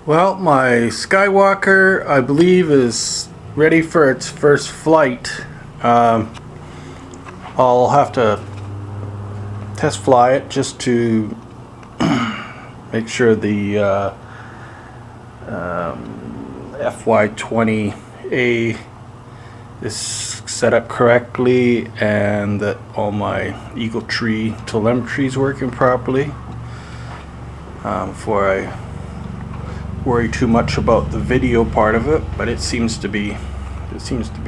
Well, my Skywalker, I believe, is ready for its first flight. I'll have to test fly it just to make sure the FY20A is set up correctly and that all my eagletree telemetry is working properly before I worry too much about the video part of it, but it seems to be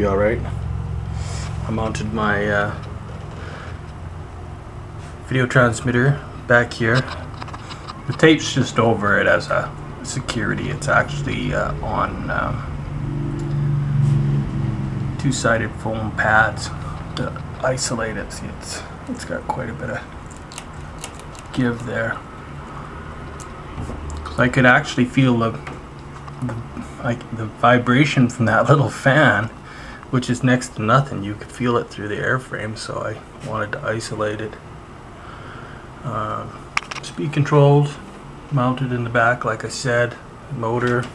all right. I mounted my video transmitter back here. The tape's just over it as a security. It's actually on two-sided foam pads to isolate it. See, it's got quite a bit of give there. I could actually feel the vibration from that little fan, which is next to nothing. You could feel it through the airframe, so I wanted to isolate it. Speed controls mounted in the back, like I said. Motor,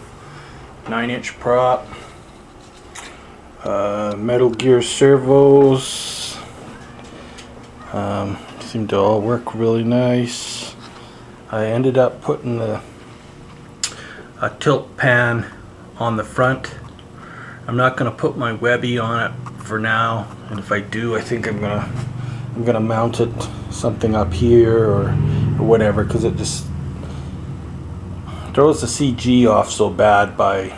9-inch prop, metal gear servos. Seem to all work really nice. I ended up putting a tilt pan on the front. I'm not going to put my Webby on it for now, and if I do, I think I'm gonna mount it something up here or whatever, because it just throws the CG off so bad by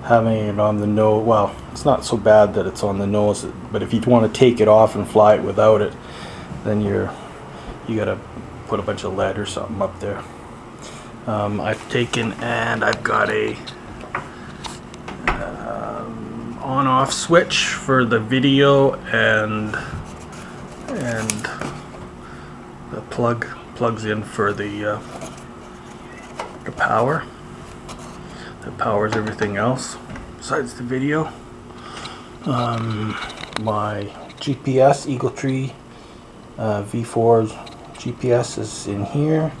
having it on the nose. Well, it's not so bad that it's on the nose, but if you want to take it off and fly it without it, then you gotta put a bunch of lead or something up there. I've taken and I've got a on-off switch for the video, and the plugs in for the power that powers everything else besides the video. My GPS eagletree V4 GPS is in here.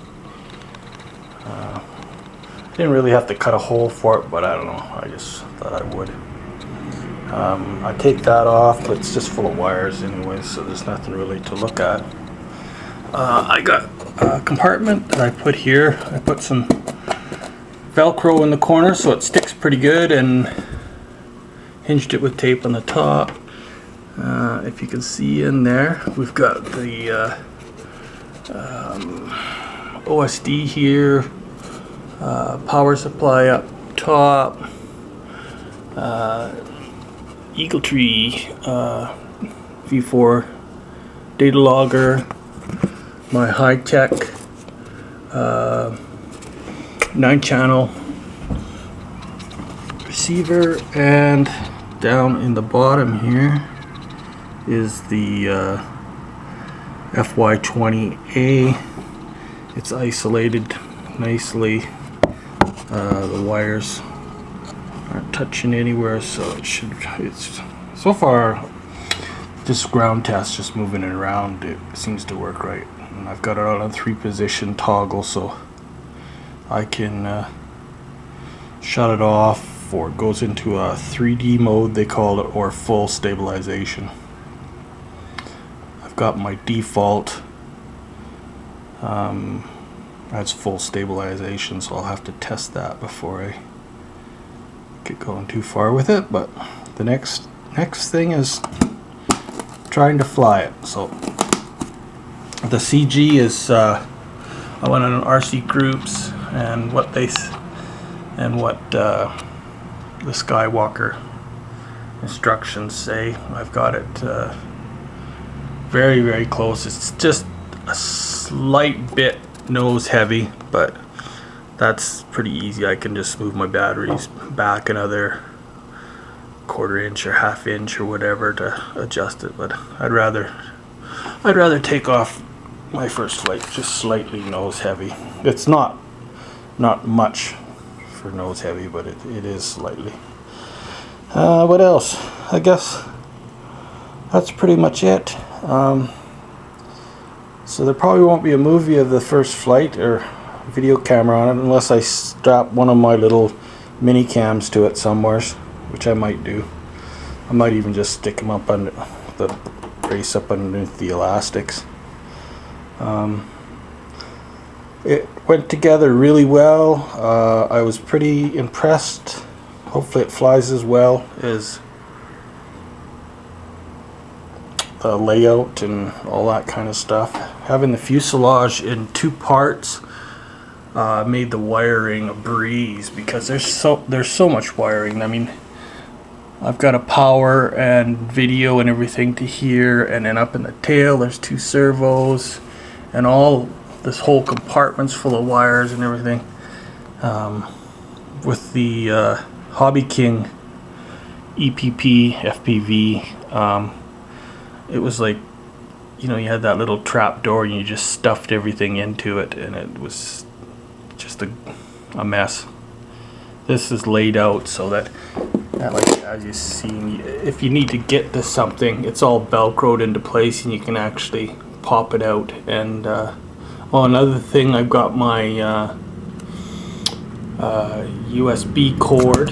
Didn't really have to cut a hole for it, but I don't know, I just thought I would. I take that off, but it's just full of wires anyway, so there's nothing really to look at. I got a compartment that I put here. I put some Velcro in the corner so it sticks pretty good, and hinged it with tape on the top. If you can see in there, we've got the OSD here, power supply up top, eagletree V4 data logger, my high-tech 9-channel receiver, and down in the bottom here is the FY20A. It's isolated nicely. The wires aren't touching anywhere, so it's so far this ground test, just moving it around, it seems to work right. And I've got it on a 3-position toggle, so I can shut it off, or it goes into a 3D mode they call it, or full stabilization. I've got my default that's full stabilization, so I'll have to test that before I get going too far with it. But the next thing is trying to fly it. So the CG is I went on RC groups and what the Skywalker instructions say. I've got it very, very close. It's just a slight bit nose heavy, but that's pretty easy. I can just move my batteries back another 1/4 inch or 1/2 inch or whatever to adjust it. But I'd rather take off my first flight just slightly nose heavy. It's not much for nose heavy, but it is slightly. What else? I guess that's pretty much it. So there probably won't be a movie of the first flight, or video camera on it unless I strap one of my little mini cams to it somewheres, which I might do. I might even just stick them up under the brace up underneath the elastics. It went together really well. I was pretty impressed. Hopefully it flies as well as the layout and all that kind of stuff. Having the fuselage in 2 parts made the wiring a breeze, because there's so much wiring. I mean, I've got a power and video and everything to here, and then up in the tail there's 2 servos, and all this whole compartment's full of wires and everything. With the Hobby King EPP FPV, it was like, you know, you had that little trap door and you just stuffed everything into it, and it was just a mess. This is laid out so that like, as you've seen, if you need to get to something, it's all velcroed into place and you can actually pop it out. And oh, another thing, I've got my USB cord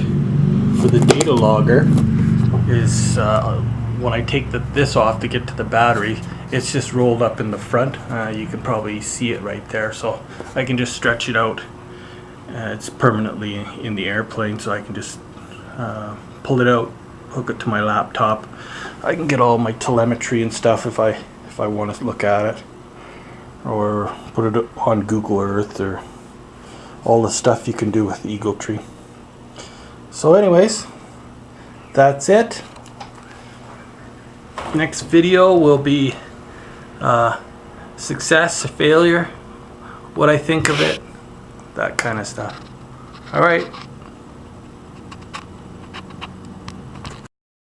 for the data logger. Is when I take this off to get to the battery, it's just rolled up in the front. You can probably see it right there, so I can just stretch it out. It's permanently in the airplane, so I can just pull it out, hook it to my laptop. I can get all my telemetry and stuff if I want to look at it, or put it on Google Earth, or all the stuff you can do with eagletree. So anyways, that's it. Next video will be success, failure, what I think of it, that kind of stuff. Alright.